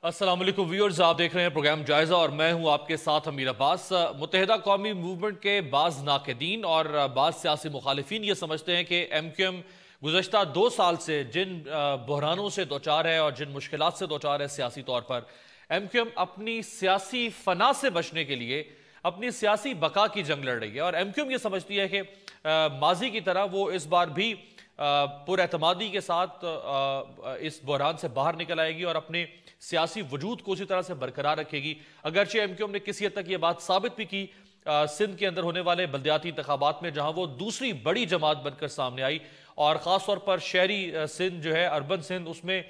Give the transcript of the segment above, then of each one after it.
السلام علیکم ویورز، آپ دیکھ رہے ہیں پروگرام جائزہ اور میں ہوں آپ کے ساتھ امیر عباس۔ متحدہ قومی موومنٹ کے بعض ناقدین اور بعض سیاسی مخالفین یہ سمجھتے ہیں کہ ایم کیو ایم گزشتہ 2 سال سے جن بحرانوں سے دوچار ہے اور جن مشکلات سے دوچار ہے سیاسی طور پر، ایم کیو ایم اپنی سیاسی فنا سے بچنے کے لیے اپنی سیاسی بقا کی جنگ لڑ رہی ہے، اور ایم کیو ایم یہ سمجھتی ہے کہ ماضی کی طرح وہ اس بار بھی پر اعتمادی کے ساتھ اس بحران سے باہر نکل آئے گی اور اپنے سیاسی وجود کو اسی طرح سے برقرار رکھے گی۔ اگرچہ ایم کیو ایم نے کسی حد تک یہ بات ثابت بھی کی سندھ کے اندر ہونے والے بلدیاتی انتخابات میں، جہاں وہ دوسری بڑی جماعت بن کر سامنے آئی، اور خاص طور پر شہری سندھ جو ہے، اربن سندھ، اس میں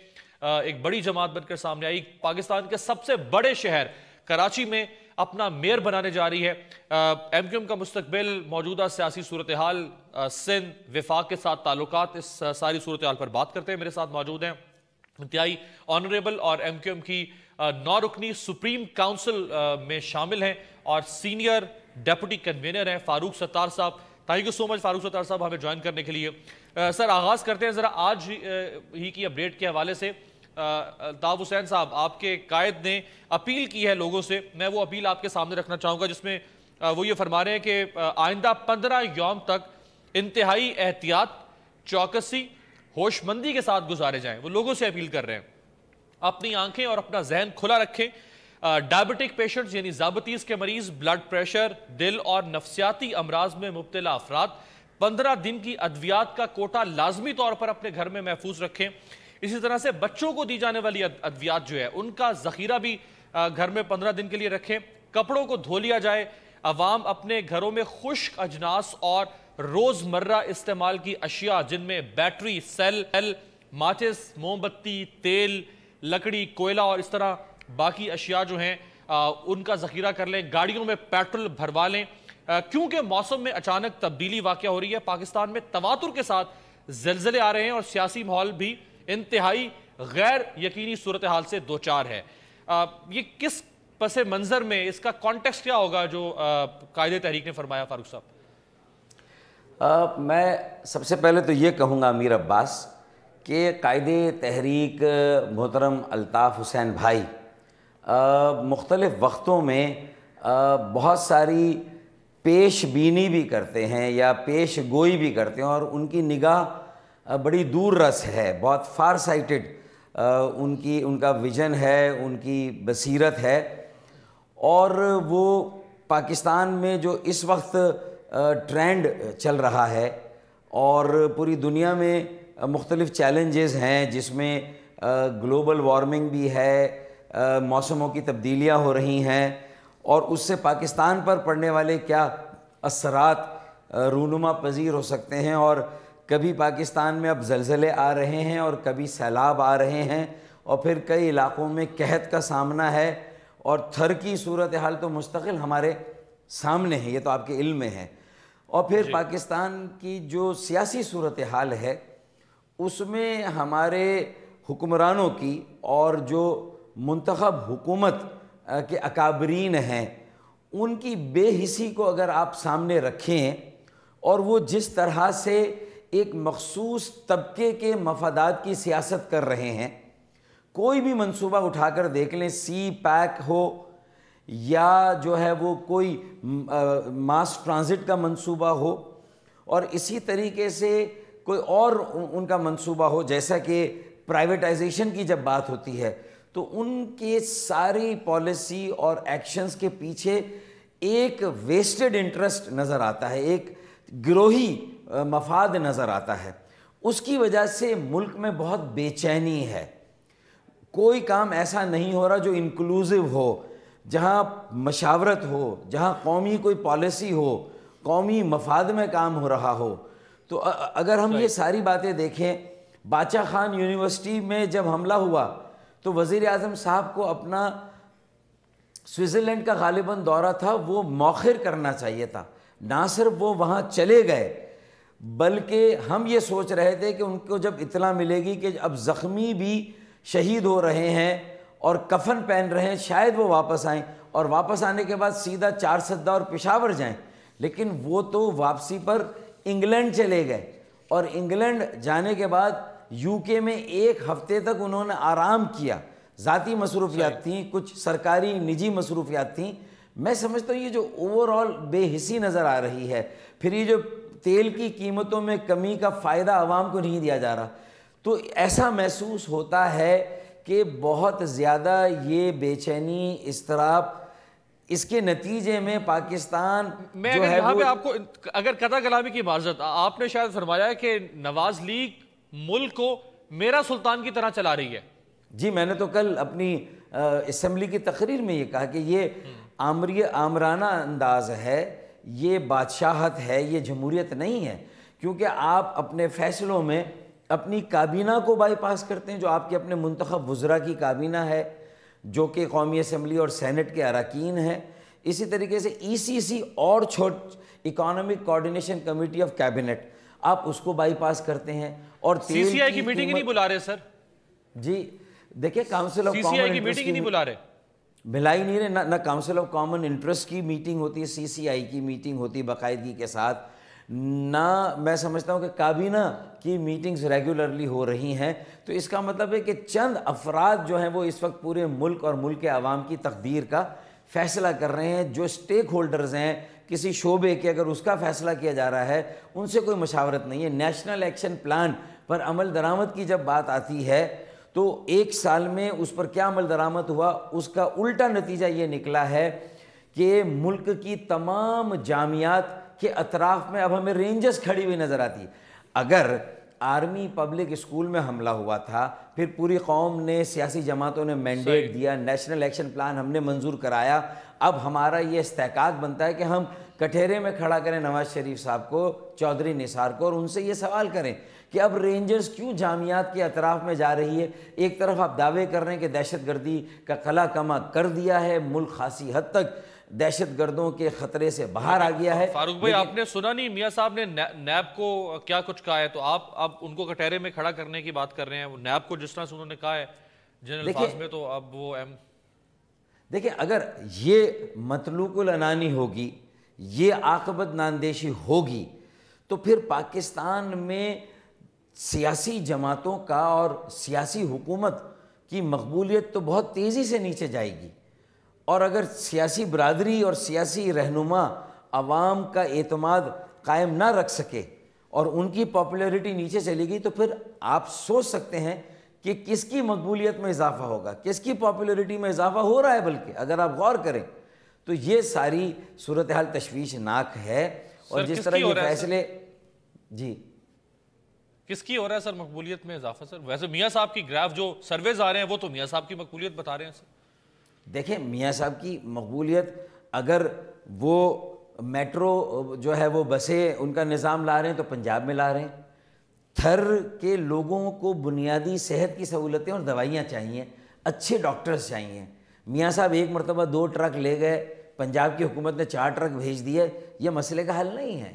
ایک بڑی جماعت بن کر سامنے آئی۔ پاکستان کے سب سے بڑے شہر کراچی میں اپنا میئر بنانے جا رہی ہے۔ ایم کیو ایم کا مستقبل، موجودہ سیاسی صورتحال، سندھ وفاق کے ساتھ تعلقات، اس ساری صورتحال پر بات کرتے ہیں۔ میرے ساتھ موجود ہیں انتہائی آنریبل اور ایم کیو ایم کی 9 رکنی سپریم کاؤنسل میں شامل ہیں اور سینئر ڈیپوٹی کنوینر ہیں فاروق ستار صاحب۔ تھینک یو سو مچ فاروق ستار صاحب ہمیں جوائن کرنے کے لیے۔ سر، آغاز کرتے ہیں ذرا آج ہی کی اپڈیٹ کے حوالے سے۔ الطاف حسین صاحب، آپ کے قائد نے اپیل کی ہے لوگوں سے، میں وہ اپیل آپ کے سامنے رکھنا چاہوں گا، جس میں وہ یہ فرما رہے ہیں کہ آئندہ 15 یوم تک انتہائی احتیاط، چوکسی، ہوش مندی کے ساتھ گزارے جائیں۔ وہ لوگوں سے اپیل کر رہے ہیں اپنی آنکھیں اور اپنا ذہن کھلا رکھیں۔ ڈائبٹک پیشنٹس یعنی ذیابطیس کے مریض، بلڈ پریشر، دل اور نفسیاتی امراض میں مبتلا افراد 15 دن کی ادویات کا کوٹا لازمی طور پر اپنے گھر میں محفوظ رکھیں۔ اسی طرح سے بچوں کو دی جانے والی ادویات جو ہے ان کا ذخیرہ بھی گھر میں 15 دن کے لیے رکھیں۔ کپڑوں کو دھو لیا جائے۔ عوام اپنے گھروں میں خشک اجناس اور روزمرہ استعمال کی اشیاء، جن میں بیٹری، سیل، ماچس، موم بتی، تیل، لکڑی، کوئلہ اور اس طرح باقی اشیاء جو ہیں ان کا ذخیرہ کر لیں۔ گاڑیوں میں پیٹرول بھروا لیں، کیونکہ موسم میں اچانک تبدیلی واقع ہو رہی ہے۔ پاکستان میں تواتر کے ساتھ زلزلے آ رہے ہیں اور سیاسی ماحول بھی انتہائی غیر یقینی صورتحال سے دوچار ہے۔ یہ کس پس منظر میں اس کا کانٹیکسٹ کیا ہوگا جو قائد تحریک نے فرمایا فاروق صاحب؟ میں سب سے پہلے تو یہ کہوں گا امیر عباس کہ قائد تحریک محترم الطاف حسین بھائی مختلف وقتوں میں بہت ساری پیش بینی بھی کرتے ہیں یا پیش گوئی بھی کرتے ہیں، اور ان کی نگاہ بڑی دور رس ہے، بہت فار سائٹڈ ان کا ویژن ہے، ان کی بصیرت ہے، اور وہ پاکستان میں جو اس وقت ٹرینڈ چل رہا ہے اور پوری دنیا میں مختلف چیلنجز ہیں، جس میں گلوبل وارمنگ بھی ہے، موسموں کی تبدیلیاں ہو رہی ہیں، اور اس سے پاکستان پر پڑنے والے کیا اثرات رونما پذیر ہو سکتے ہیں، اور کبھی پاکستان میں اب زلزلے آ رہے ہیں اور کبھی سیلاب آ رہے ہیں، اور پھر کئی علاقوں میں قحط کا سامنا ہے، اور تھر کی صورتحال تو مستقل ہمارے سامنے ہے، یہ تو آپ کے علم میں ہے۔ اور پھر پاکستان کی جو سیاسی صورتحال ہے اس میں ہمارے حکمرانوں کی اور جو منتخب حکومت کے اکابرین ہیں ان کی بے حسی کو اگر آپ سامنے رکھیں، اور وہ جس طرح سے ایک مخصوص طبقے کے مفادات کی سیاست کر رہے ہیں، کوئی بھی منصوبہ اٹھا کر دیکھ لیں، سی پیک ہو یا جو ہے وہ کوئی ماس ٹرانزٹ کا منصوبہ ہو، اور اسی طریقے سے کوئی اور ان کا منصوبہ ہو، جیسا کہ پرائیویٹائزیشن کی جب بات ہوتی ہے تو ان کے ساری پالیسی اور ایکشنز کے پیچھے ایک ویسٹڈ انٹرسٹ نظر آتا ہے، ایک گروہی مفاد نظر آتا ہے۔ اس کی وجہ سے ملک میں بہت بے چینی ہے، کوئی کام ایسا نہیں ہو رہا جو انکلوزیو ہو، جہاں مشاورت ہو، جہاں قومی کوئی پالیسی ہو، قومی مفاد میں کام ہو رہا ہو۔ تو اگر ہم یہ ساری باتیں دیکھیں، باچا خان یونیورسٹی میں جب حملہ ہوا تو وزیر اعظم صاحب کو اپنا سوئٹزرلینڈ کا غالباً دورہ تھا، وہ مؤخر کرنا چاہیے تھا، نہ صرف وہ وہاں چلے گئے بلکہ ہم یہ سوچ رہے تھے کہ ان کو جب اطلاع ملے گی کہ اب زخمی بھی شہید ہو رہے ہیں اور کفن پہن رہے ہیں، شاید وہ واپس آئیں، اور واپس آنے کے بعد سیدھا چارسدہ اور پشاور جائیں، لیکن وہ تو واپسی پر انگلینڈ چلے گئے، اور انگلینڈ جانے کے بعد یو کے میں 1 ہفتے تک انہوں نے آرام کیا ذاتی مصروفیات تھیں، کچھ سرکاری نجی مصروفیات تھیں۔ میں سمجھتا ہوں یہ جو اوور آل بے حسی نظر آ رہی ہے، پھر یہ جو تیل کی قیمتوں میں کمی کا فائدہ عوام کو نہیں دیا جا رہا، تو ایسا محسوس ہوتا ہے کہ بہت زیادہ یہ بے چینی، اضطراب، اس کے نتیجے میں پاکستان میں جو اگر ہے یہاں وہ پہ آپ کو اگر قطع کلامی کی معذرت، آپ نے شاید فرمایا ہے کہ نواز لیگ ملک کو میرا سلطان کی طرح چلا رہی ہے۔ جی، میں نے تو کل اپنی اسمبلی کی تقریر میں یہ کہا کہ یہ آمرانہ انداز ہے، یہ بادشاہت ہے، یہ جمہوریت نہیں ہے، کیونکہ آپ اپنے فیصلوں میں اپنی کابینہ کو بائی پاس کرتے ہیں، جو آپ کے اپنے منتخب وزراء کی کابینہ ہے، جو کہ قومی اسمبلی اور سینٹ کے اراکین ہیں۔ اسی طریقے سے ای سی سی اور economic coordination committee of cabinet, آپ اس کو بائی پاس کرتے ہیں، اور سی سی آئی کی میٹنگ ہی نہیں بلا رہے سر۔ جی دیکھیں، council of C C common I کی انٹرسٹ میٹنگ ہی نہیں بلا رہے، بھلا ہی نہیں رہے، نہ کاؤنسل آف کامن انٹرسٹ کی میٹنگ ہوتی ہے، سی سی آئی کی میٹنگ ہوتی ہے باقاعدگی کے ساتھ، نہ میں سمجھتا ہوں کہ کابینہ کی میٹنگز ریگولرلی ہو رہی ہیں۔ تو اس کا مطلب ہے کہ چند افراد جو ہیں وہ اس وقت پورے ملک اور ملک کے عوام کی تقدیر کا فیصلہ کر رہے ہیں۔ جو سٹیک ہولڈرز ہیں کسی شعبے کے، اگر اس کا فیصلہ کیا جا رہا ہے، ان سے کوئی مشاورت نہیں ہے۔ نیشنل ایکشن پلان پر عمل درآمد کی جب بات آتی ہے تو ایک سال میں اس پر کیا عمل درآمد ہوا، اس کا الٹا نتیجہ یہ نکلا ہے کہ ملک کی تمام جامعات کے اطراف میں اب ہمیں رینجرز کھڑی ہوئی نظر آتی ہے۔ اگر آرمی پبلک اسکول میں حملہ ہوا تھا، پھر پوری قوم نے، سیاسی جماعتوں نے مینڈیٹ دیا، نیشنل ایکشن پلان ہم نے منظور کرایا، اب ہمارا یہ استحقاق بنتا ہے کہ ہم کٹہرے میں کھڑا کریں نواز شریف صاحب کو، چودھری نثار کو، اور ان سے یہ سوال کریں کہ اب رینجرز کیوں جامعات کے اطراف میں جا رہی ہے۔ ایک طرف آپ دعوے کر رہے ہیں کہ دہشت گردی کا قلع کما کر دیا ہے، ملک خاصی حد تک دہشت گردوں کے خطرے سے باہر آ گیا ہے۔ فاروق بھائی، آپ نے سنا نہیں میاں صاحب نے نیب کو کیا کچھ کہا ہے؟ تو آپ اب ان کو کٹہرے میں کھڑا کرنے کی بات کر رہے ہیں، نیب کو جس طرح سے انہوں نے کہا ہے جن الفاظ میں، تو اب وہ دیکھیں، اگر یہ مطلوق العنانی ہوگی، یہ عاقبت ناندیشی ہوگی، تو پھر پاکستان میں سیاسی جماعتوں کا اور سیاسی حکومت کی مقبولیت تو بہت تیزی سے نیچے جائے گی، اور اگر سیاسی برادری اور سیاسی رہنما عوام کا اعتماد قائم نہ رکھ سکے اور ان کی پاپولیرٹی نیچے چلی گئی، تو پھر آپ سوچ سکتے ہیں کہ کس کی مقبولیت میں اضافہ ہوگا، کس کی پاپولیرٹی میں اضافہ ہو رہا ہے۔ بلکہ اگر آپ غور کریں تو یہ ساری صورتحال تشویشناک ہے، اور جس طرح یہ فیصلے جی کس کی ہو رہا ہے سر مقبولیت میں اضافہ؟ سر ویسے میاں صاحب کی گراف جو سرویز آ رہے ہیں وہ تو میاں صاحب کی مقبولیت بتا رہے ہیں سر۔ دیکھیں، میاں صاحب کی مقبولیت، اگر وہ میٹرو جو ہے وہ بسیں ان کا نظام لا رہے ہیں تو پنجاب میں لا رہے ہیں۔ تھر کے لوگوں کو بنیادی صحت کی سہولتیں اور دوائیاں چاہیے، اچھے ڈاکٹرز چاہیے۔ میاں صاحب ایک مرتبہ 2 ٹرک لے گئے، پنجاب کی حکومت نے 4 ٹرک بھیج دیے، یہ مسئلے کا حل نہیں ہے۔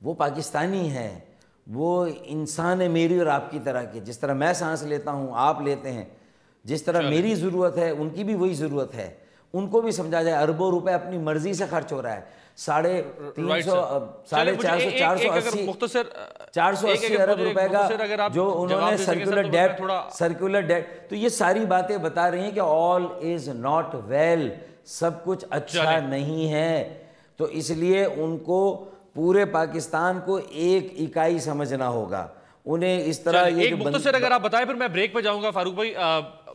وہ پاکستانی ہے، وہ انسان ہے میری اور آپ کی طرح کے، جس طرح میں سانس لیتا ہوں آپ لیتے ہیں، جس طرح میری ضرورت ہے ان کی بھی وہی ضرورت ہے۔ ان کو بھی سمجھا جائے، اربوں روپے اپنی مرضی سے خرچ ہو رہا ہے، 480 ارب روپے کا جو انہوں نے سرکولر ڈیٹ، تو یہ ساری باتیں بتا رہی ہیں کہ آل از ناٹ ویل، سب کچھ اچھا نہیں ہے۔ تو اس لیے ان کو پورے پاکستان کو ایک اکائی سمجھنا ہوگا، انہیں اس طرح ایک مختصر اگر آپ بتائیں، پھر میں بریک پہ جاؤں گا۔ فاروق بھائی،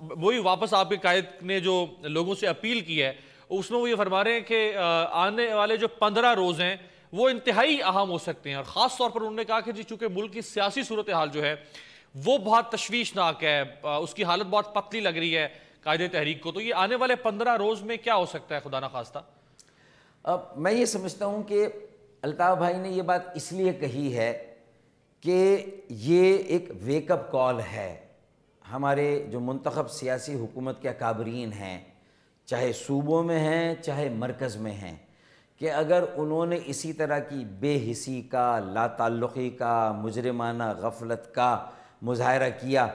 وہی واپس آپ کے قائد نے جو لوگوں سے اپیل کی ہے، اس میں وہ یہ فرما رہے ہیں کہ آنے والے جو 15 روز ہیں وہ انتہائی اہم ہو سکتے ہیں، اور خاص طور پر انہوں نے کہا کہ چونکہ ملک کی سیاسی صورتحال جو ہے وہ بہت تشویشناک ہے، اس کی حالت بہت پتلی لگ رہی ہے قائد تحریک کو، تو یہ آنے والے 15 روز میں کیا ہو سکتا ہے خدا نخواستہ؟ اب میں یہ سمجھتا ہوں کہ الطاف بھائی نے یہ بات اس لیے کہی ہے کہ یہ ایک ویک اپ کال ہے ہمارے جو منتخب سیاسی حکومت کے اکابرین ہیں، چاہے صوبوں میں ہیں چاہے مرکز میں ہیں، کہ اگر انہوں نے اسی طرح کی بے حسی کا، لا تعلقی کا، مجرمانہ غفلت کا مظاہرہ کیا،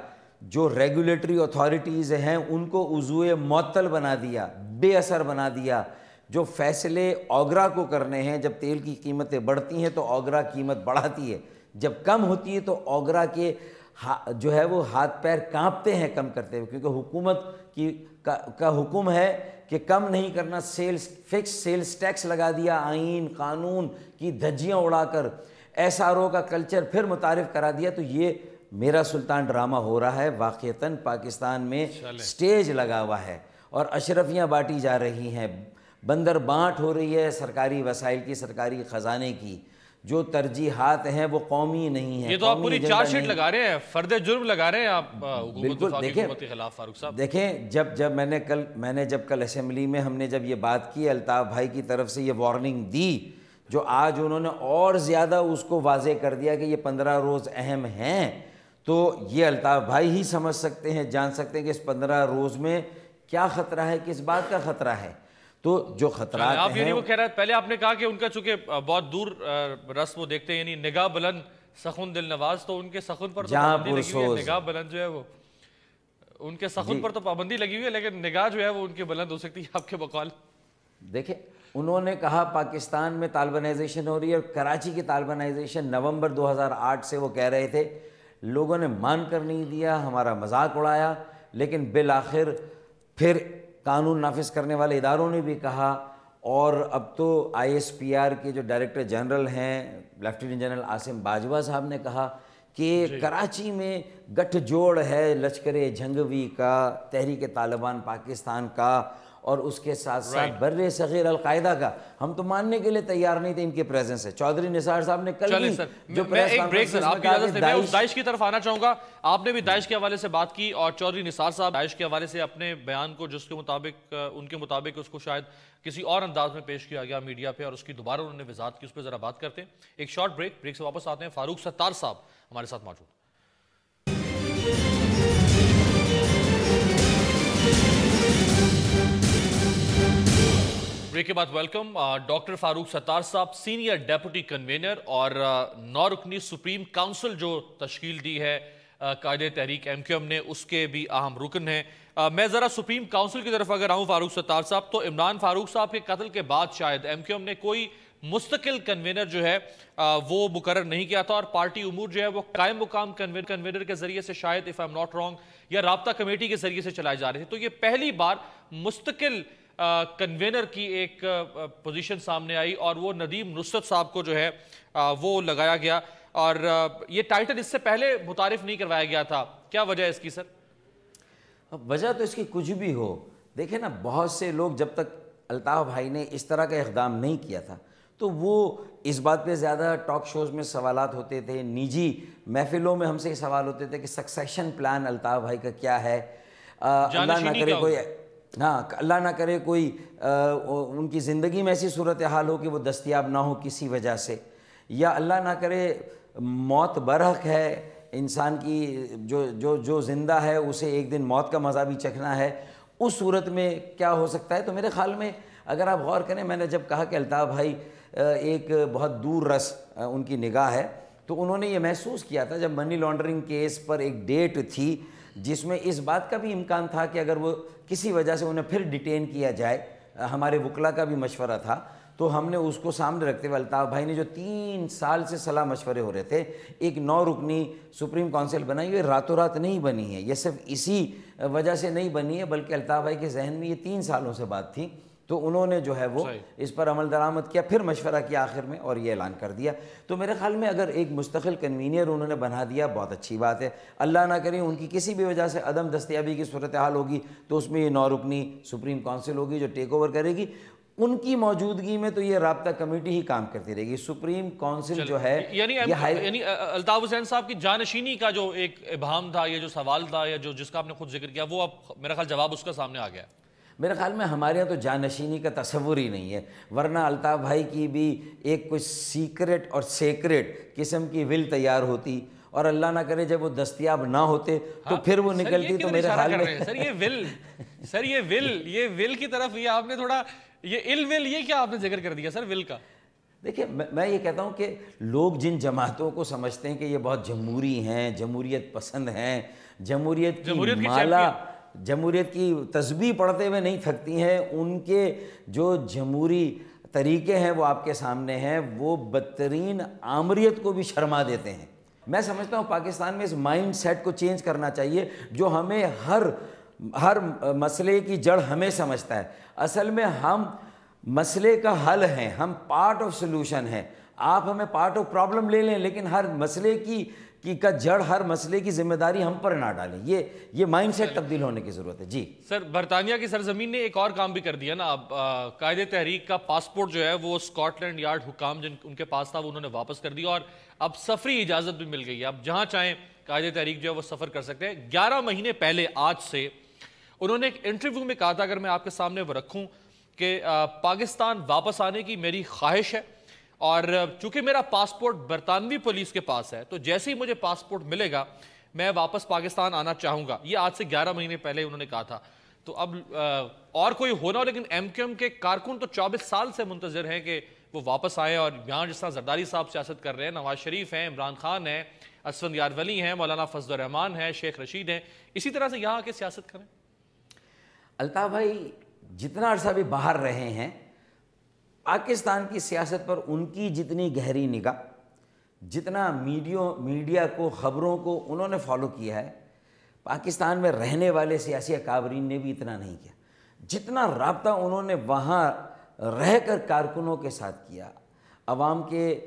جو ریگولیٹری اتھارٹیز ہیں ان کو عضو معطل بنا دیا، بے اثر بنا دیا، جو فیصلے اوگرا کو کرنے ہیں، جب تیل کی قیمتیں بڑھتی ہیں تو اوگرا قیمت بڑھاتی ہے، جب کم ہوتی ہے تو اوگرا کے جو ہے وہ ہاتھ پیر کانپتے ہیں کم کرتے ہوئے، کیونکہ حکومت کا حکم ہے کہ کم نہیں کرنا، فکس سیلز ٹیکس لگا دیا، آئین قانون کی دھجیاں اڑا کر ایس آر او کا کلچر پھر متعارف کرا دیا۔ تو یہ میرا سلطان ڈرامہ ہو رہا ہے، واقعتاً پاکستان میں سٹیج لگا ہوا ہے اور اشرفیاں بانٹی جا رہی ہیں، بندر بانٹ ہو رہی ہے سرکاری وسائل کی، سرکاری خزانے کی، جو ترجیحات ہیں وہ قومی نہیں ہیں۔ یہ تو آپ پوری چارج شیٹ لگا رہے ہیں، فرد جرم لگا رہے ہیں آپ حکومت کے خلاف فاروق صاحب۔ دیکھیں جب میں نے کل اسمبلی میں ہم نے جب یہ بات کی، الطاف بھائی کی طرف سے یہ وارننگ دی، جو آج انہوں نے اور زیادہ اس کو واضح کر دیا کہ یہ 15 روز اہم ہیں، تو یہ الطاف بھائی ہی سمجھ سکتے ہیں، جان سکتے ہیں کہ اس 15 روز میں کیا خطرہ ہے، کس بات کا خطرہ ہے۔ تو جو خطرات آپ ہیں، وہ کہہ رہے ہیں، پہلے آپ نے کہا کہ ان کا چونکہ بہت دور رسم وہ دیکھتے ہیں، یعنی نگاہ بلند سخن دل نواز، تو ان کے سخن پر تو پابندی لگی ہوئی ہے، نگاہ بلند جو ہے وہ ان کے سخن پر تو پابندی لگی ہوئی ہے، لیکن نگاہ جو ہے وہ ان کی بلند ہو سکتی ہے آپ کے بقول۔ دیکھیں انہوں نے کہا پاکستان میں طالبانائزیشن ہو رہی ہے، اور کراچی کی طالبانائزیشن نومبر 2008 سے وہ کہہ رہے تھے، لوگوں نے مان کر نہیں دیا، ہمارا مذاق اڑایا، لیکن بالآخر پھر قانون نافذ کرنے والے اداروں نے بھی کہا، اور اب تو آئی ایس پی آر کے جو ڈائریکٹر جنرل ہیں لیفٹیننٹ جنرل عاصم باجوہ صاحب نے کہا کہ کراچی میں گٹھ جوڑ ہے لشکر جھنگوی کا، تحریک طالبان پاکستان کا، اور اس کے ساتھ ساتھ بر صغیر القاعدہ کا۔ ہم تو ماننے کے لیے تیار نہیں تھے ان کے پریزنس ہے۔ چودھری نثار صاحب نے کل بھی جو پریس کانفرنس میں کہا کہ میں اس داعش کی طرف آنا چاہوں گا، آپ نے بھی داعش کے حوالے سے بات کی، اور چودھری نثار صاحب داعش کے حوالے سے اپنے بیان کو جس کے مطابق ان کے مطابق اس کو شاید کسی اور انداز میں پیش کیا گیا میڈیا پہ، اور اس کی دوبارہ انہوں نے وضاحت کی، اس پہ ذرا بات کرتے ہیں۔ ایک شارٹ بریک سے واپس آتے ہیں۔ فاروق ستار صاحب ہمارے ساتھ موجود ہیں۔ بریک کے بعد ویلکم ڈاکٹر فاروق ستار صاحب، سینئر ڈیپوٹی کنوینر اور 9 رکنی سپریم کاؤنسل جو تشکیل دی ہے قائد تحریک ایم کیو ایم نے، اس کے بھی اہم رکن ہیں۔ میں ذرا سپریم کاؤنسل کی طرف اگر آؤں فاروق ستار صاحب، تو عمران فاروق صاحب کے قتل کے بعد شاید ایم کیو ایم نے کوئی مستقل کنوینر جو ہے وہ مقرر نہیں کیا تھا، اور پارٹی امور جو ہے وہ قائم مقام کنوینر کے ذریعے سے شاید if I'm not wrong یا رابطہ کمیٹی کے ذریعے سے چلائے جا رہے تھے۔ تو یہ پہلی بار مستقل کنوینر کی ایک پوزیشن سامنے آئی، اور وہ ندیم نصرت صاحب کو جو ہے وہ لگایا گیا، اور یہ ٹائٹل اس سے پہلے متعارف نہیں کروایا گیا تھا۔ کیا وجہ ہے اس کی سر؟ وجہ تو اس کی کچھ بھی ہو، دیکھیں نا، بہت سے لوگ جب تک الطاف بھائی نے اس طرح کا اقدام نہیں کیا تھا تو وہ اس بات پہ زیادہ ٹاک شوز میں سوالات ہوتے تھے، نجی محفلوں میں ہم سے سوال ہوتے تھے کہ سکسیشن پلان الطاف بھائی کا کیا ہے، اللہ نہ کرے کوئی ان کی زندگی میں ایسی صورتحال ہو کہ وہ دستیاب نہ ہو کسی وجہ سے، یا اللہ نہ کرے موت برحق ہے، انسان کی جو زندہ ہے اسے ایک دن موت کا مزہ بھی چکھنا ہے، اس صورت میں کیا ہو سکتا ہے۔ تو میرے خیال میں اگر آپ غور کریں، میں نے جب کہا کہ الطاف بھائی ایک بہت دور رس ان کی نگاہ ہے، تو انہوں نے یہ محسوس کیا تھا جب منی لانڈرنگ کیس پر ایک ڈیٹ تھی جس میں اس بات کا بھی امکان تھا کہ اگر وہ کسی وجہ سے انہیں پھر ڈیٹین کیا جائے، ہمارے وکلا کا بھی مشورہ تھا، تو ہم نے اس کو سامنے رکھتے ہوئے الطاف بھائی نے جو 3 سال سے صلاح مشورے ہو رہے تھے، ایک 9 رکنی سپریم کونسل بنائی ہوئی، راتوں رات نہیں بنی ہے، یہ صرف اسی وجہ سے نہیں بنی ہے، بلکہ الطاف بھائی کے ذہن میں یہ 3 سالوں سے بات تھی، تو انہوں نے جو ہے وہ اس پر عمل درآمد کیا، پھر مشورہ کیا آخر میں، اور یہ اعلان کر دیا۔ تو میرے خیال میں اگر ایک مستقل کنوینر انہوں نے بنا دیا، بہت اچھی بات ہے۔ اللہ نہ کرے ان کی کسی بھی وجہ سے عدم دستیابی کی صورتحال ہوگی تو اس میں یہ 9 رکنی سپریم کونسل ہوگی جو ٹیک اوور کرے گی، ان کی موجودگی میں تو یہ رابطہ کمیٹی ہی کام کرتی رہے گی۔ سپریم کونسل جو ہے یعنی الطاف حسین صاحب کی جانشینی کا جو ایک ابہام تھا، یہ جو سوال تھا، یا جس کا آپ نے خود ذکر کیا، وہ اب میرا خیال جواب اس کا سامنے آ گیا۔ میرے خیال میں ہمارے یہاں تو جانشینی کا تصور ہی نہیں ہے، ورنہ الطاف بھائی کی بھی ایک کچھ سیکرٹ اور سیکرٹ قسم کی ول تیار ہوتی، اور اللہ نہ کرے جب وہ دستیاب نہ ہوتے تو پھر وہ نکلتی، تو میرے خیال میں سر یہ ول کی طرف یہ آپ نے تھوڑا یہ ول یہ کیا آپ نے ذکر کر دیا سر ول کا؟ دیکھیں میں یہ کہتا ہوں کہ لوگ جن جماعتوں کو سمجھتے ہیں کہ یہ بہت جمہوری ہیں، جمہوریت پسند ہیں، جمہوریت کی تسبیح پڑھتے ہوئے نہیں تھکتی ہیں، ان کے جو جمہوری طریقے ہیں وہ آپ کے سامنے ہیں، وہ بدترین آمریت کو بھی شرما دیتے ہیں۔ میں سمجھتا ہوں پاکستان میں اس مائنڈ سیٹ کو چینج کرنا چاہیے جو ہمیں ہر مسئلے کی جڑ ہمیں سمجھتا ہے. اصل میں ہم مسئلے کا حل ہیں, ہم پارٹ آف سلوشن ہیں. آپ ہمیں پارٹ آف پرابلم لے لیں لیکن ہر مسئلے کی کا جڑ, ہر مسئلے کی ذمہ داری ہم پر نہ ڈالیں. یہ مائنڈ سیٹ تبدیل ہونے کی ضرورت ہے. جی سر, برطانیہ کی سرزمین نے ایک اور کام بھی کر دیا نا. اب قائد تحریک کا پاسپورٹ جو ہے وہ اسکاٹ لینڈ یارڈ حکام جن ان کے پاس تھا وہ انہوں نے واپس کر دیا, اور اب سفری اجازت بھی مل گئی ہے. اب جہاں چاہیں قائد تحریک جو ہے وہ سفر کر سکتے ہیں. 11 مہینے پہلے آج سے انہوں نے ایک انٹرویو میں کہا تھا, اگر میں آپ کے سامنے وہ رکھوں, کہ پاکستان واپس آنے کی میری خواہش ہے, اور چونکہ میرا پاسپورٹ برطانوی پولیس کے پاس ہے تو جیسے ہی مجھے پاسپورٹ ملے گا میں واپس پاکستان آنا چاہوں گا. یہ آج سے 11 مہینے پہلے انہوں نے کہا تھا. تو اب اور کوئی ہونا ہو, لیکن ایم کیو ایم کے کارکن تو 24 سال سے منتظر ہیں کہ وہ واپس آئیں. اور یہاں جس طرح زرداری صاحب سیاست کر رہے ہیں, نواز شریف ہیں, عمران خان ہیں, اسفندیار ولی ہیں, مولانا فضل الرحمان ہیں, شیخ رشید ہیں, اسی طرح سے یہاں آ کے سیاست کریں. الطاف بھائی جتنا عرصہ بھی باہر رہے ہیں, پاکستان کی سیاست پر ان کی جتنی گہری نگاہ, جتنا میڈیا کو, خبروں کو انہوں نے فالو کیا ہے, پاکستان میں رہنے والے سیاسی اکابرین نے بھی اتنا نہیں کیا. جتنا رابطہ انہوں نے وہاں رہ کر کارکنوں کے ساتھ کیا, عوام کے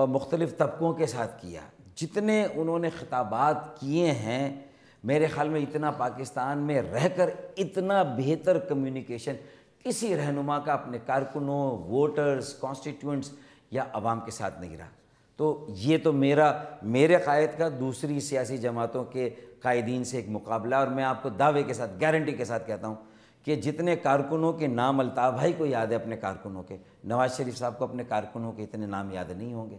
مختلف طبقوں کے ساتھ کیا, جتنے انہوں نے خطابات کیے ہیں, میرے خیال میں اتنا پاکستان میں رہ کر اتنا بہتر کمیونیکیشن کسی رہنما کا اپنے کارکنوں, ووٹرز, کانسٹیٹیوئنٹس یا عوام کے ساتھ نہیں رہا. تو یہ تو میرے قائد کا دوسری سیاسی جماعتوں کے قائدین سے ایک مقابلہ, اور میں آپ کو دعوے کے ساتھ, گارنٹی کے ساتھ کہتا ہوں کہ جتنے کارکنوں کے نام الطاف بھائی کو یاد ہے اپنے کارکنوں کے, نواز شریف صاحب کو اپنے کارکنوں کے اتنے نام یاد نہیں ہوں گے,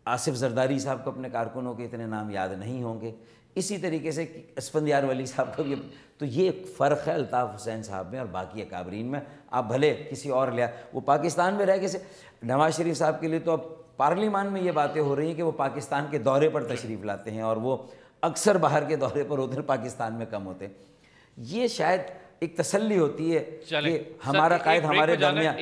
آصف زرداری صاحب کو اپنے کارکنوں کے اتنے نام یاد نہیں ہوں گے, اسی طریقے سے اسفندیار ولی صاحب کو بھی. تو یہ ایک فرق ہے الطاف حسین صاحب میں اور باقی اکابرین میں. آپ بھلے کسی اور لیا, وہ پاکستان میں رہ کے نواز شریف صاحب کے لیے تو اب پارلیمان میں یہ باتیں ہو رہی ہیں کہ وہ پاکستان کے دورے پر تشریف لاتے ہیں, اور وہ اکثر باہر کے دورے پر ادھر پاکستان میں کم ہوتے ہیں. یہ شاید ایک تسلی ہوتی ہے کہ ہمارا قائد ہمارے درمیان.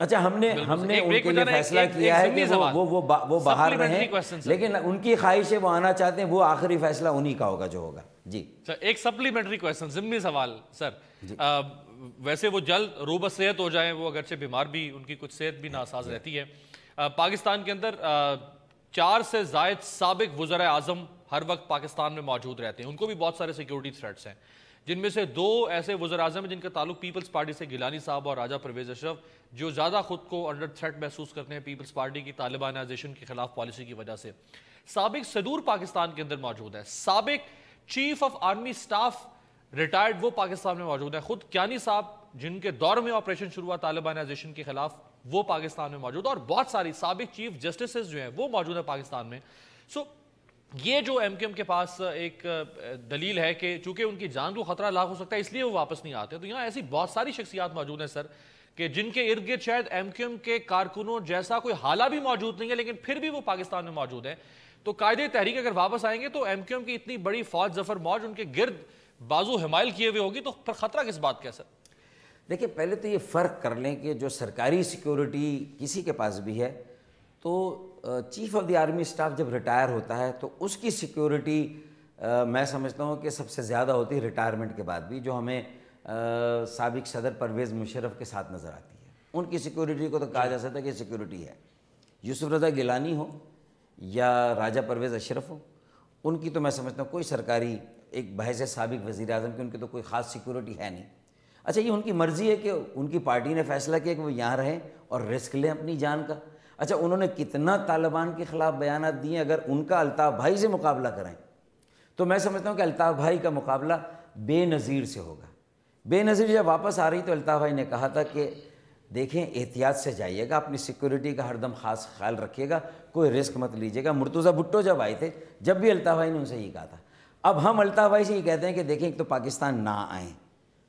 اچھا, ہم نے ان کے لیے فیصلہ کیا ہے کہ وہ باہر رہیں, لیکن ان کی خواہش ہے وہ آنا چاہتے ہیں, وہ آخری فیصلہ انہی کا ہوگا جو ہوگا. جی ایک سپلیمنٹری کویسچن, ضمنی سوال سر. ویسے وہ جلد روبہ صحت ہو جائیں, وہ اگرچہ بیمار بھی, ان کی کچھ صحت بھی ناساز رہتی ہے. پاکستان کے اندر 4 سے زائد سابق وزراء اعظم ہر وقت پاکستان میں موجود رہتے ہیں. ان کو بھی بہت سارے سیکیورٹی تھریٹس ہیں, جن میں سے 2 ایسے وزراء اعظم ہیں جن کا تعلق پیپلز پارٹی سے, گیلانی صاحب اور راجہ پرویز اشرف, جو زیادہ خود کو انڈر تھریٹ محسوس کرتے ہیں پیپلز پارٹی کی طالبانائزیشن کے خلاف پالیسی کی وجہ سے. سابق صدور پاکستان کے اندر موجود ہے, سابق chief of army staff retired وہ پاکستان میں موجود ہیں, خود کیانی صاحب جن کے دور میں آپریشن شروع ہوا طالبانائزیشن کے خلاف وہ پاکستان میں موجود, اور بہت ساری سابق چیف جسٹسز جو ہیں وہ موجود ہیں پاکستان میں. سو یہ جو ایم کیو ایم کے پاس ایک دلیل ہے کہ چونکہ ان کی جان کو خطرہ لاحق ہو سکتا ہے اس لیے وہ واپس نہیں آتے. تو یہاں ایسی بہت ساری شخصیات موجود ہیں سر کہ جن کے ارد گرد شاید ایم کیو ایم کے کارکنوں جیسا کوئی حالہ بھی موجود نہیں ہے, لیکن پھر بھی وہ پاکستان میں موجود ہیں. تو قائد تحریک اگر واپس آئیں گے تو ایم کیو ایم کی اتنی بڑی فوج, ظفر موج ان کے گرد بازو حمائل کیے ہوئے ہوگی, تو پھر خطرہ کس بات کا ہے سر؟ دیکھیں, پہلے تو یہ فرق کر لیں کہ جو سرکاری سیکیورٹی کسی کے پاس بھی ہے, تو chief of the army staff جب ریٹائر ہوتا ہے تو اس کی سیکیورٹی میں سمجھتا ہوں کہ سب سے زیادہ ہوتی ہے ریٹائرمنٹ کے بعد بھی, جو ہمیں سابق صدر پرویز مشرف کے ساتھ نظر آتی ہے. ان کی سیکیورٹی کو تو کہا جا سکتا ہے کہ سیکیورٹی ہے. یوسف رضا گیلانی ہو یا راجہ پرویز اشرف ہو, ان کی تو میں سمجھتا ہوں کوئی سرکاری, ایک بحیث سابق وزیر اعظم کی ان کی تو کوئی خاص سیکیورٹی ہے نہیں. اچھا, یہ ان کی مرضی ہے کہ ان کی پارٹی نے فیصلہ کیا کہ وہ یہاں رہیں اور رسک لیں اپنی جان کا. اچھا, انہوں نے کتنا طالبان کے خلاف بیانات دیے, اگر ان کا الطاف بھائی سے مقابلہ کریں تو میں سمجھتا ہوں کہ الطاف بھائی کا مقابلہ بے نظیر سے ہوگا. بے نظیر جب واپس آ رہی تو الطاف بھائی نے کہا تھا کہ دیکھیں احتیاط سے جائیے گا, اپنی سیکیورٹی کا ہر دم خاص خیال رکھیے گا, کوئی رسک مت لیجیے گا. مرتضیٰ بھٹو جب آئے تھے جب بھی الطاف بھائی نے ان سے یہ کہا تھا. اب ہم الطاف بھائی سے یہ کہتے ہیں کہ دیکھیں ایک تو پاکستان نہ آئیں,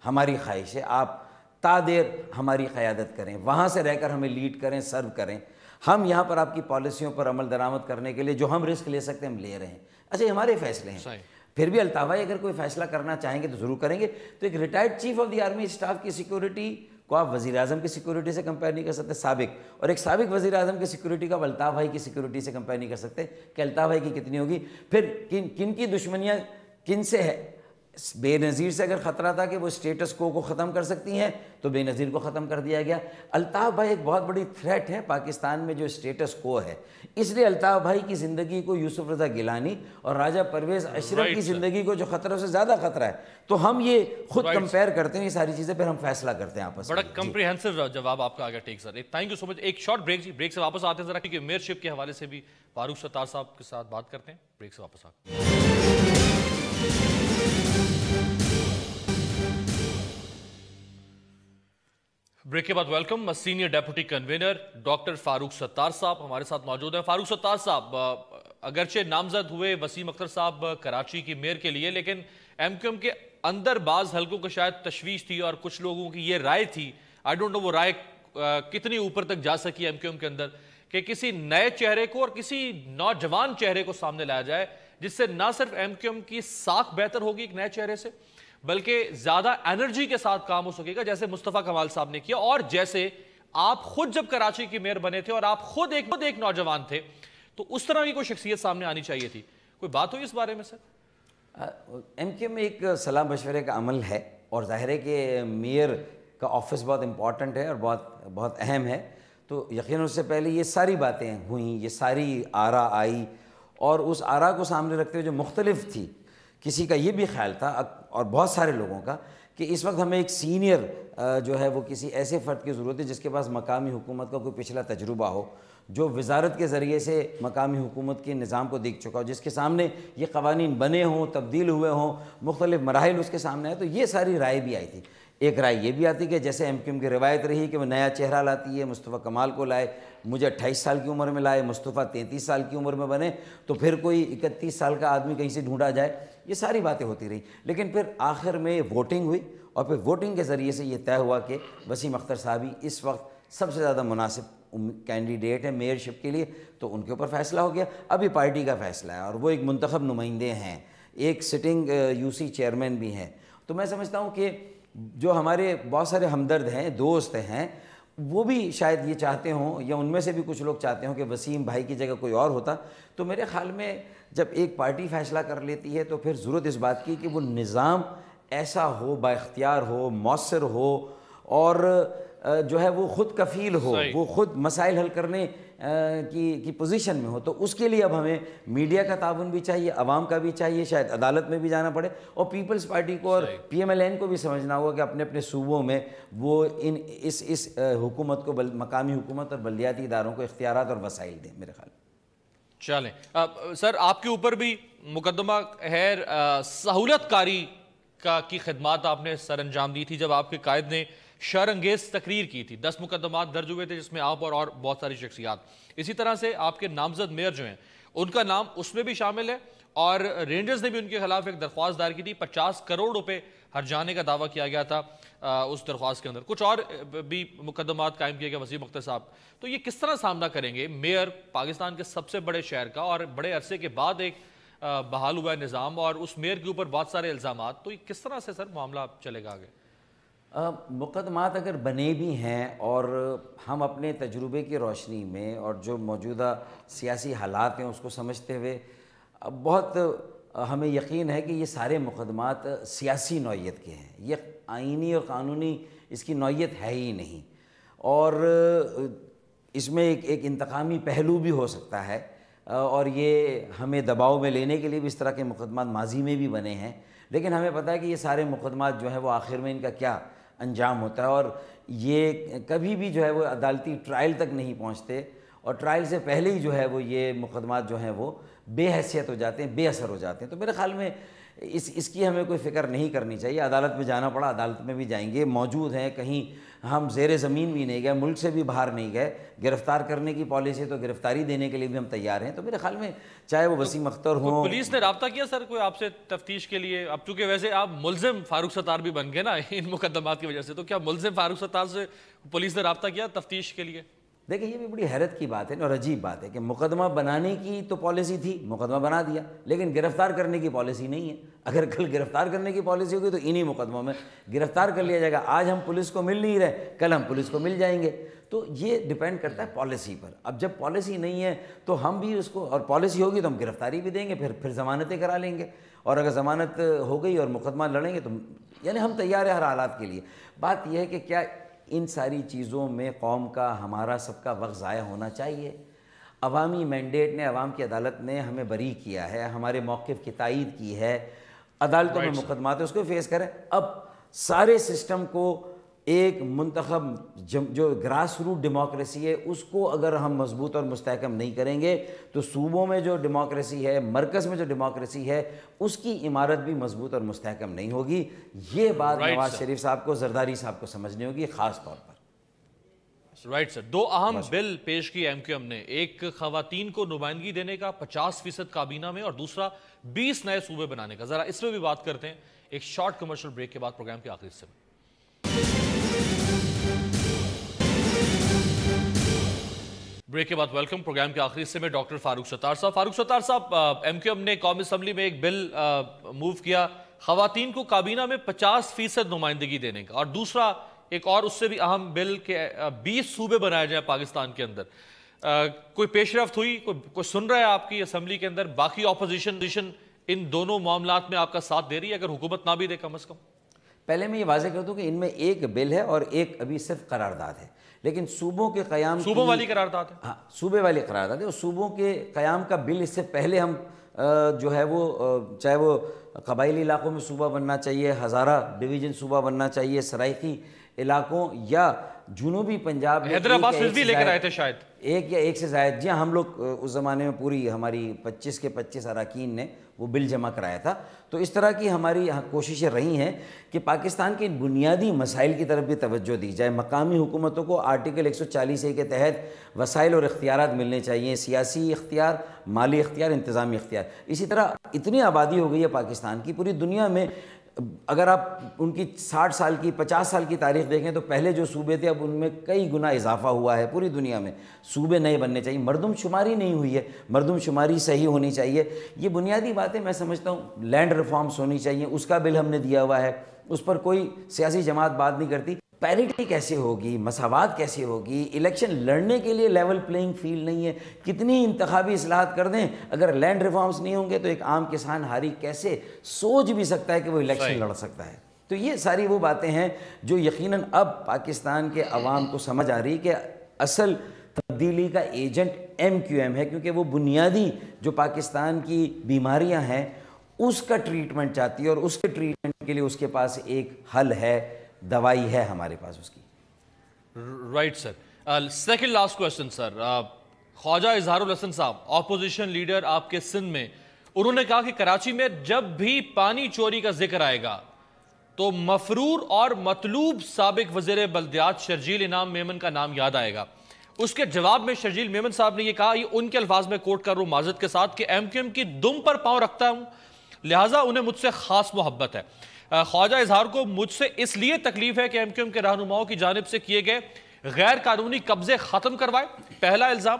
ہماری خواہش ہے آپ تا دیر ہماری قیادت کریں, وہاں سے رہ کر ہمیں لیڈ کریں, سرو کریں. ہم یہاں پر آپ کی پالیسیوں پر عمل درآمد کرنے کے لیے جو ہم رسک لے سکتے ہیں ہم لے رہے ہیں. اچھا, یہ ہمارے فیصلے ہیں. پھر بھی الطاف بھائی اگر کوئی فیصلہ کرنا چاہیں گے تو ضرور کریں گے. تو ایک retired chief of the army staff کی سیکیورٹی کو آپ وزیر اعظم کی سیکورٹی سے کمپیئر نہیں کر سکتے سابق، اور ایک سابق وزیر اعظم کی سیکورٹی کا الطاف بھائی کی سیکورٹی سے کمپیئر نہیں کر سکتے کہ الطاف بھائی کی کتنی ہوگی. پھر کن کی دشمنیاں کن سے ہے. بے نظیر سے اگر خطرہ تھا کہ وہ اسٹیٹس کو ختم کر سکتی ہیں تو بے نظیر کو ختم کر دیا گیا. الطاف بھائی ایک بہت بڑی تھریٹ ہے پاکستان میں جو اسٹیٹس کو ہے، اس لیے الطاف بھائی کی زندگی کو یوسف رضا گیلانی اور راجہ پرویز اشرف کی زندگی کو جو خطرہ سے زیادہ خطرہ ہے. تو ہم یہ خود کمپیئر کرتے ہیں یہ ساری چیزیں، پھر ہم فیصلہ کرتے ہیں آپس میں. بڑا کمپریہنسو جواب آپ کا آ گیا. ٹیک سر، تھینک یو سو مچ. ایک شارٹ بریک سے واپس آتے ہیں ذرا، کیونکہ میئر شپ کے حوالے سے بھی فاروق ستار صاحب کے ساتھ بات کرتے ہیں. بریک سے واپس آتے ہیں. بریک کے بعد welcome. Senior deputy convener doctor Farooq Sattar صاحب ہمارے ساتھ موجود ہیں. فاروق ستار صاحب، اگرچہ نامزد ہوئے وسیم اختر صاحب کراچی کی میئر کے لیے، لیکن ایم کیو ایم کے اندر بعض حلقوں کو شاید تشویش تھی اور کچھ لوگوں کی یہ رائے تھی، آئی ڈونٹ نو وہ رائے کتنی اوپر تک جا سکی ایم کیو ایم کے اندر، کہ کسی نئے چہرے کو اور کسی نوجوان چہرے کو سامنے لایا جائے جس سے نہ صرف ایم کیو ایم کی ساکھ بہتر ہوگی ایک نئے چہرے سے، بلکہ زیادہ انرجی کے ساتھ کام ہو سکے گا، جیسے مصطفیٰ کمال صاحب نے کیا، اور جیسے آپ خود جب کراچی کی میئر بنے تھے اور آپ خود ایک نوجوان تھے، تو اس طرح کی کوئی شخصیت سامنے آنی چاہیے تھی. کوئی بات ہوئی اس بارے میں سر؟ ایم کیو میں ایک صلاح مشورے کا عمل ہے، اور ظاہر ہے کہ میئر کا آفس بہت امپورٹنٹ ہے اور بہت اہم ہے. تو یقیناً اس سے پہلے یہ ساری باتیں ہوئیں، یہ ساری آرا آئی، اور اس آرا کو سامنے رکھتے ہوئے جو مختلف تھی، کسی کا یہ بھی خیال تھا اور بہت سارے لوگوں کا کہ اس وقت ہمیں ایک سینئر جو ہے وہ کسی ایسے فرد کی ضرورت ہے جس کے پاس مقامی حکومت کا کوئی پچھلا تجربہ ہو، جو وزارت کے ذریعے سے مقامی حکومت کے نظام کو دیکھ چکا ہو، جس کے سامنے یہ قوانین بنے ہوں، تبدیل ہوئے ہوں، مختلف مراحل اس کے سامنے آئے. تو یہ ساری رائے بھی آئی تھی. ایک رائے یہ بھی آتی کہ جیسے ایم کیو ایم کی روایت رہی کہ وہ نیا چہرہ لاتی ہے، مصطفیٰ کمال کو لائے، مجھے 28 سال کی عمر میں لائے، مصطفیٰ 33 سال کی عمر میں بنے، تو پھر کوئی 31 سال کا آدمی کہیں سے ڈھونڈا جائے. یہ ساری باتیں ہوتی رہی، لیکن پھر آخر میں ووٹنگ ہوئی، اور پھر ووٹنگ کے ذریعے سے یہ طے ہوا کہ وسیم اختر صاحب ہی اس وقت سب سے زیادہ مناسب کینڈیڈیٹ ہے میئر شپ کے لیے. تو ان کے اوپر فیصلہ ہو گیا. ابھی پارٹی کا فیصلہ ہے، اور وہ ایک منتخب نمائندے ہیں، ایک سٹنگ یو سی چیئرمین بھی ہیں. تو میں سمجھتا ہوں کہ جو ہمارے بہت سارے ہمدرد ہیں، دوست ہیں، وہ بھی شاید یہ چاہتے ہوں، یا ان میں سے بھی کچھ لوگ چاہتے ہوں کہ وسیم بھائی کی جگہ کوئی اور ہوتا. تو میرے خیال میں جب ایک پارٹی فیصلہ کر لیتی ہے تو پھر ضرورت اس بات کی کہ وہ نظام ایسا ہو، با اختیار ہو، مؤثر ہو، اور جو ہے وہ خود کفیل ہو، وہ خود مسائل حل کرنے کی پوزیشن میں ہو. تو اس کے لیے اب ہمیں میڈیا کا تعاون بھی چاہیے، عوام کا بھی چاہیے، شاید عدالت میں بھی جانا پڑے، اور پیپلز پارٹی کو اور پی ایم ایل این کو بھی سمجھنا ہوگا کہ اپنے اپنے صوبوں میں وہ اس حکومت کو، مقامی حکومت اور بلدیاتی اداروں کو اختیارات اور وسائل دیں. میرے خیال چلیں سر، آپ کے اوپر بھی مقدمہ ہے سہولت کاری کی خدمات آپ نے سر انجام دی تھی جب آپ کے قائد نے شر انگیز تقریر کی تھی. 10 مقدمات درج ہوئے تھے جس میں آپ اور بہت ساری شخصیات. اسی طرح سے آپ کے نامزد میئر جو ہیں ان کا نام اس میں بھی شامل ہے، اور رینجرز نے بھی ان کے خلاف ایک درخواست دائر کی تھی. 50 کروڑ روپے ہرجانے کا دعویٰ کیا گیا تھا اس درخواست کے اندر. کچھ اور بھی مقدمات قائم کیے گئے وسیم اختر صاحب. تو یہ کس طرح سامنا کریں گے میئر پاکستان کے سب سے بڑے شہر کا، اور بڑے عرصے کے بعد ایک بحال ہوا ہے نظام، اور اس میئر کے اوپر بہت سارے الزامات. تو یہ کس طرح سے سر معاملہ چلے گا آگے؟ مقدمات اگر بنے بھی ہیں، اور ہم اپنے تجربے کی روشنی میں اور جو موجودہ سیاسی حالات ہیں اس کو سمجھتے ہوئے بہت ہمیں یقین ہے کہ یہ سارے مقدمات سیاسی نوعیت کے ہیں. یہ آئینی اور قانونی اس کی نوعیت ہے ہی نہیں، اور اس میں ایک انتقامی پہلو بھی ہو سکتا ہے، اور یہ ہمیں دباؤ میں لینے کے لیے بھی اس طرح کے مقدمات ماضی میں بھی بنے ہیں. لیکن ہمیں پتہ ہے کہ یہ سارے مقدمات جو ہیں وہ آخر میں ان کا کیا انجام ہوتا ہے، اور یہ کبھی بھی جو ہے وہ عدالتی ٹرائل تک نہیں پہنچتے، اور ٹرائل سے پہلے ہی جو ہے وہ یہ مقدمات جو ہیں وہ بے حیثیت ہو جاتے ہیں، بے اثر ہو جاتے ہیں. تو میرے خیال میں اس کی ہمیں کوئی فکر نہیں کرنی چاہیے. عدالت میں جانا پڑا، عدالت میں بھی جائیں گے، موجود ہیں، کہیں ہم زیر زمین بھی نہیں گئے، ملک سے بھی باہر نہیں گئے. گرفتار کرنے کی پالیسی تو گرفتاری دینے کے لیے بھی ہم تیار ہیں. تو میرے خیال میں چاہے وہ وسیم اختر ہوں. پولیس نے رابطہ کیا سر کوئی آپ سے تفتیش کے لیے؟ اب چونکہ ویسے آپ ملزم فاروق ستار بھی بن گئے نا ان مقدمات کی وجہ سے، تو کیا ملزم فاروق ستار سے پولیس نے رابطہ کیا تفتیش کے لیے؟ دیکھیں یہ بھی بڑی حیرت کی بات ہے اور عجیب بات ہے کہ مقدمہ بنانے کی تو پالیسی تھی، مقدمہ بنا دیا، لیکن گرفتار کرنے کی پالیسی نہیں ہے۔ اگر کل گرفتار کرنے کی پالیسی ہوگی تو انہی مقدموں میں گرفتار کر لیا جائے گا۔ آج ہم پولیس کو مل نہیں رہے، کل ہم پولیس کو مل جائیں گے۔ تو یہ ڈیپینڈ کرتا ہے پالیسی پر۔ اب جب پالیسی نہیں ہے تو ہم بھی اس کو، اور پالیسی ہوگی تو ہم گرفتاری بھی دیں گے، پھر ضمانتیں کرا لیں گے، اور اگر ضمانت ہو گئی اور مقدمہ لڑیں گے تو یعنی ہم تیار ہیں ہر حالات کے لیے۔ بات یہ ہے کہ کیا ان ساری چیزوں میں قوم کا، ہمارا سب کا وقت ضائع ہونا چاہیے؟ عوامی مینڈیٹ نے، عوام کی عدالت نے ہمیں بری کیا ہے، ہمارے موقف کی تائید کی ہے، عدالتوں میں مقدمات ہیں، اس کو فیس کریں۔ اب سارے سسٹم کو ایک منتخب جو گراس روٹ ڈیموکریسی ہے اس کو اگر ہم مضبوط اور مستحکم نہیں کریں گے تو صوبوں میں جو ڈیموکریسی ہے، مرکز میں جو ڈیموکریسی ہے، اس کی عمارت بھی مضبوط اور مستحکم نہیں ہوگی۔ یہ بات نواز شریف صاحب کو، زرداری صاحب کو سمجھنی ہوگی خاص طور پر۔ رائٹ سر، دو اہم بل پیش کی ایم کیو ایم نے، ایک خواتین کو نمائندگی دینے کا 50% کابینہ میں، اور دوسرا 20 نئے صوبے بنانے کا۔ ذرا اس میں بھی بات کرتے ہیں ایک شارٹ کمرشل بریک کے بعد پروگرام کے آخری حصے میں۔ بریک کے بعد ویلکم پروگرام کے آخری حصے میں ڈاکٹر فاروق ستار صاحب۔ فاروق ستار صاحب، ایم کیو ایم نے قومی اسمبلی میں ایک بل موو کیا خواتین کو کابینہ میں 50% نمائندگی دینے کا، اور دوسرا ایک اور اس سے بھی اہم بل کہ 20 صوبے بنائے جائیں پاکستان کے اندر۔ کوئی پیش رفت ہوئی؟ کوئی سن رہا ہے آپ کی اسمبلی کے اندر؟ باقی اپوزیشن ان دونوں معاملات میں آپ کا ساتھ دے رہی ہے، اگر حکومت نہ بھی دے کم از کم؟ پہلے میں یہ واضح کر دوں کہ ان میں ایک بل ہے اور ایک ابھی صرف قرارداد ہے، لیکن صوبوں کے قیام، صوبوں والی قرارداد ہے، ہاں صوبے والی قرارداد ہے، اور صوبوں کے قیام کا بل اس سے پہلے ہم جو ہے وہ چاہے وہ قبائلی علاقوں میں صوبہ بننا چاہیے، ہزارہ ڈویژن صوبہ بننا چاہیے، سرائیکی علاقوں یا جنوبی پنجاب میں حیدرآباد سے بھی لے کر آئے تھے شاید ایک یا ایک سے زائد، جی ہاں ہم لوگ اس زمانے میں پوری ہماری 25 کے 25 اراکین نے وہ بل جمع کرایا تھا۔ تو اس طرح کی ہماری کوششیں رہی ہیں کہ پاکستان کے بنیادی مسائل کی طرف بھی توجہ دی جائے۔ مقامی حکومتوں کو آرٹیکل 140A کے تحت وسائل اور اختیارات ملنے چاہیے، سیاسی اختیار، مالی اختیار، انتظامی اختیار۔ اسی طرح اتنی آبادی ہو گئی ہے پاکستان کی، پوری دنیا میں اگر آپ ان کی 60 سال کی 50 سال کی تاریخ دیکھیں تو پہلے جو صوبے تھے اب ان میں کئی گنا اضافہ ہوا ہے۔ پوری دنیا میں صوبے نئے بننے چاہیے، مردم شماری نہیں ہوئی ہے، مردم شماری صحیح ہونی چاہیے۔ یہ بنیادی باتیں میں سمجھتا ہوں، لینڈ ریفارمز ہونی چاہیے، اس کا بل ہم نے دیا ہوا ہے، اس پر کوئی سیاسی جماعت بات نہیں کرتی۔ پیرٹی کیسے ہوگی، مساوات کیسے ہوگی، الیکشن لڑنے کے لیے لیول پلینگ فیلڈ نہیں ہے، کتنی انتخابی اصلاحات کر دیں اگر لینڈ ریفارمز نہیں ہوں گے تو ایک عام کسان ہاری کیسے سوچ بھی سکتا ہے کہ وہ الیکشن لڑ سکتا ہے؟ تو یہ ساری وہ باتیں ہیں جو یقیناً اب پاکستان کے عوام کو سمجھ آ رہی کہ اصل تبدیلی کا ایجنٹ ایم کیو ایم ہے، کیونکہ وہ بنیادی جو پاکستان کی بیماریاں ہیں اس کا ٹریٹمنٹ چاہتی ہے، اور اس کے ٹریٹمنٹ کے لیے اس کے پاس ایک حل ہے، دوائی ہے ہمارے پاس اس کی۔ Right sir, second last question sir, Khawaja Izhar ul-Hassan صاحب اپوزیشن لیڈر آپ کے سندھ میں، انہوں نے کہا کہ کراچی میں جب بھی پانی چوری کا ذکر آئے گا تو مفرور اور مطلوب سابق وزیر بلدیات شرجیل انعام میمن کا نام یاد آئے گا۔ اس کے جواب میں شرجیل میمن صاحب نے یہ کہا، یہ ان کے الفاظ میں کوٹ کر رہا ہوں معذرت کے ساتھ، کہ ایم کیو ایم کی دم پر پاؤں رکھتا ہوں، لہٰذا انہیں مجھ سے خاص محبت ہے۔ خواجہ اظہار کو مجھ سے اس لیے تکلیف ہے کہ ایم کیو ایم کے رہنماؤں کی جانب سے کیے گئے غیر قانونی قبضے ختم کروائے۔ پہلا الزام،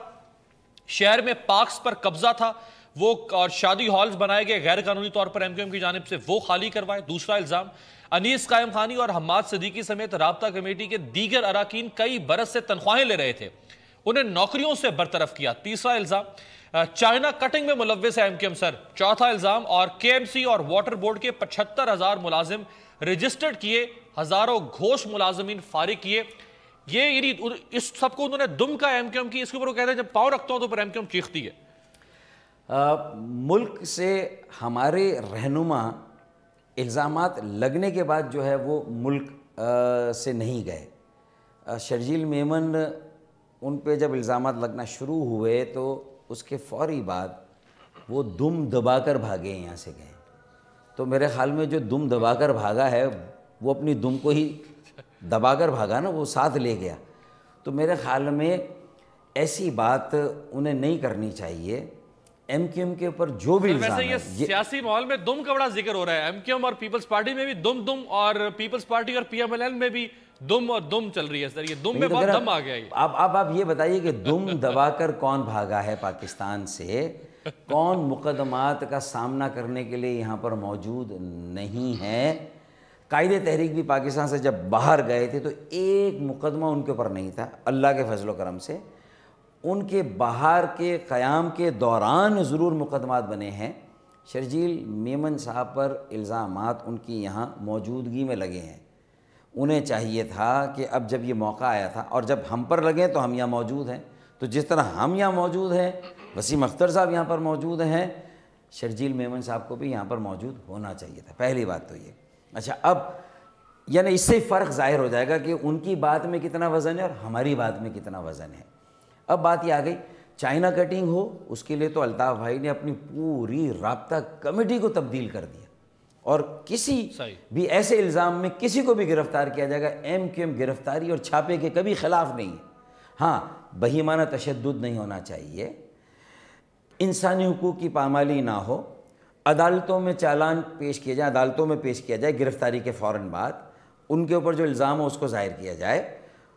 شہر میں پارکس پر قبضہ تھا وہ، اور شادی ہالز بنائے گئے غیر قانونی طور پر ایم کیو ایم کی جانب سے، وہ خالی کروائے۔ دوسرا الزام، انیس قائم خانی اور حماد صدیقی سمیت رابطہ کمیٹی کے دیگر اراکین کئی برس سے تنخواہیں لے رہے تھے، انہیں نوکریوں سے برطرف کیا۔ تیسرا الزام، چائنا کٹنگ میں ملوث ہے ایم کیو ایم سر۔ چوتھا الزام، اور کے ایم سی اور واٹر بورڈ کے 75,000 ملازم رجسٹرڈ کیے، ہزاروں گھوش ملازمین فارغ کیے۔ یہ یعنی اس سب کو انہوں نے دم کا ایم کیو ایم کی، اس کے اوپر وہ کہتے ہیں جب پاؤں رکھتا ہوں تو پھر ایم کیو ایم چیختی ہے۔ ملک سے ہمارے رہنما الزامات لگنے کے بعد جو ہے وہ ملک سے نہیں گئے۔ شرجیل میمن ان پہ جب الزامات لگنا شروع ہوئے تو اس کے فوری بعد وہ دم دبا کر بھاگے، یہاں سے گئے۔ تو میرے خیال میں جو دم دبا کر بھاگا ہے وہ اپنی دم کو ہی دبا کر بھاگا نا، وہ ساتھ لے گیا۔ تو میرے خیال میں ایسی بات انہیں نہیں کرنی چاہیے، ایم کیو ایم کے اوپر جو بھی الزام ویسے یہ سیاسی ماحول میں دم کا بڑا ذکر ہو رہا ہے، ایم کیو ایم اور پیپلز پارٹی میں بھی دم اور پیپلز پارٹی اور پی ایم ایل این میں بھی دم اور دم چل رہی ہے سر، یہ دم میں بہت دم آ گیا ہے۔ اب آپ یہ بتائیے کہ دم دبا کر کون بھاگا ہے پاکستان سے، کون مقدمات کا سامنا کرنے کے لیے یہاں پر موجود نہیں ہے؟ قائد تحریک بھی پاکستان سے جب باہر گئے تھے تو ایک مقدمہ ان کے اوپر نہیں تھا، اللہ کے فضل و کرم سے ان کے باہر کے قیام کے دوران ضرور مقدمات بنے ہیں۔ شرجیل میمن صاحب پر الزامات ان کی یہاں موجودگی میں لگے ہیں، انہیں چاہیے تھا کہ اب جب یہ موقع آیا تھا اور جب ہم پر لگے تو ہم یہاں موجود ہیں، تو جس طرح ہم یہاں موجود ہیں، وسیم اختر صاحب یہاں پر موجود ہیں، شرجیل میمن صاحب کو بھی یہاں پر موجود ہونا چاہیے تھا۔ پہلی بات تو یہ۔ اچھا، اب یعنی اس سے فرق ظاہر ہو جائے گا کہ ان کی بات میں کتنا وزن ہے اور ہماری بات میں کتنا وزن ہے۔ اب بات یہ آ گئی چائنا کٹنگ ہو، اس کے لیے تو الطاف بھائی نے اپنی پوری رابطہ کمیٹی کو تبدیل کر دیا، اور کسی بھی ایسے الزام میں کسی کو بھی گرفتار کیا جائے گا، ایم کیو ایم گرفتاری اور چھاپے کے کبھی خلاف نہیں ہے۔ ہاں، بہیمانہ تشدد نہیں ہونا چاہیے، انسانی حقوق کی پامالی نہ ہو، عدالتوں میں چالان پیش کیا جائے، عدالتوں میں پیش کیا جائے گرفتاری کے فوراً بعد، ان کے اوپر جو الزام ہو اس کو ظاہر کیا جائے،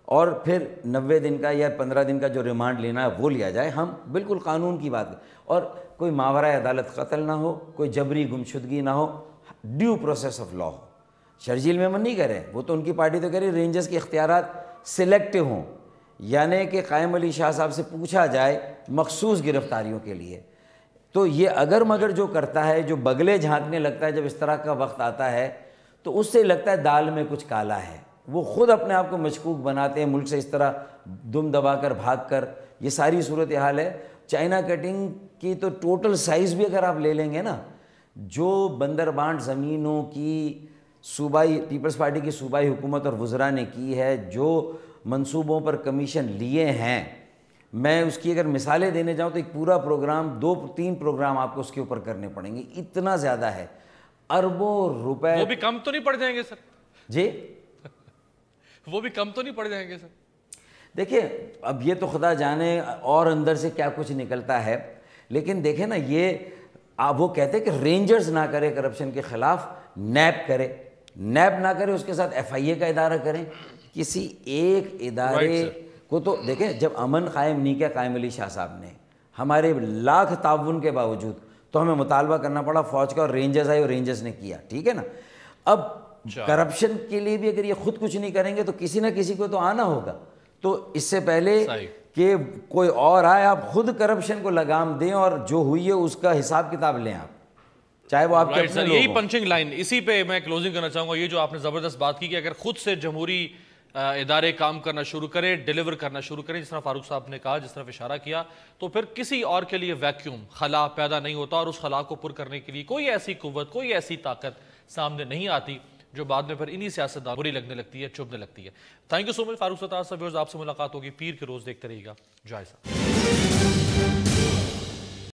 اور پھر 90 دن کا یا 15 دن کا جو ریمانڈ لینا ہے وہ لیا جائے۔ ہم بالکل قانون کی بات کریں، اور کوئی ماورائے عدالت قتل نہ ہو، کوئی جبری گمشدگی نہ ہو، ڈیو پروسیس آف لا ہو۔ شرجیل میمن نہیں کہہ رہے، وہ تو ان کی پارٹی تو کہہ رہی رینجرز کے اختیارات سلیکٹیو ہوں، یعنی کہ قائم علی شاہ صاحب سے پوچھا جائے مخصوص گرفتاریوں کے لیے۔ تو یہ اگر مگر جو کرتا ہے، جو بگلے جھانکنے لگتا ہے جب اس طرح کا وقت آتا ہے، تو اس سے لگتا ہے دال میں کچھ کالا ہے، وہ خود اپنے آپ کو مشکوک بناتے ہیں ملک سے اس طرح دم دبا کر بھاگ کر۔ یہ ساری صورتحال ہے۔ چائنا کٹنگ کی تو ٹوٹل سائز بھی اگر آپ لے لیں گے نا، جو بندربانٹ زمینوں کی صوبائی پیپلز پارٹی کی صوبائی حکومت اور وزراء نے کی ہے، جو منصوبوں پر کمیشن لیے ہیں، میں اس کی اگر مثالیں دینے جاؤں تو ایک پورا پروگرام، 2-3 پروگرام آپ کو اس کے اوپر کرنے پڑیں گے، اتنا زیادہ ہے، اربوں روپے۔ وہ بھی کم تو نہیں پڑ جائیں گے سر؟ جی وہ بھی کم تو نہیں پڑ جائیں گے سر؟ دیکھیں، اب یہ تو خدا جانے اور اندر سے کیا کچھ نکلتا ہے، لیکن دیکھیں نا، یہ وہ کہتے ہیں کہ رینجرز نہ کرے کرپشن کے خلاف، نیب کرے، نیب نہ کرے اس کے ساتھ ایف آئی اے کا ادارہ کریں، کسی ایک ادارے کو تو دیکھیں، جب امن قائم نہیں کیا قائم علی شاہ صاحب نے، ہمارے لاکھ تعاون کے باوجود تو ہمیں مطالبہ کرنا پڑا فوج کا، اور رینجرز آئے اور رینجرز نے کیا، ٹھیک ہے نا۔ اب کرپشن کے لیے بھی اگر یہ خود کچھ نہیں کریں گے تو کسی نہ کسی کو تو آنا ہوگا، تو اس سے پہلے کہ کوئی اور آئے، آپ خود کرپشن کو لگام دیں اور جو ہوئی ہے اس کا حساب کتاب لیں آپ، چاہے وہ آپ کے اپنے لوگ ہوں۔ یہی پنچنگ لائن، اسی پہ میں کلوزنگ کرنا چاہوں گا۔ یہ جو آپ نے زبردست بات کی کہ اگر خود سے جمہوری ادارے کام کرنا شروع کریں، ڈیلیور کرنا شروع کریں، جس طرح فاروق صاحب نے کہا، جس طرف اشارہ کیا، تو پھر کسی اور کے لیے ویکیوم، خلا پیدا نہیں ہوتا، اور اس خلا کو پر کرنے کے لیے کوئی ایسی قوت، کوئی ایسی طاقت سامنے نہیں آتی جو بعد میں پھر انہی سیاستدان بری لگنے لگتی ہے، چبھنے لگتی ہے۔ تھینک یو سو مچ فاروق ستار صاحب، آپ سے ملاقات ہوگی پیر کے روز، دیکھتے رہیے گا جائزہ۔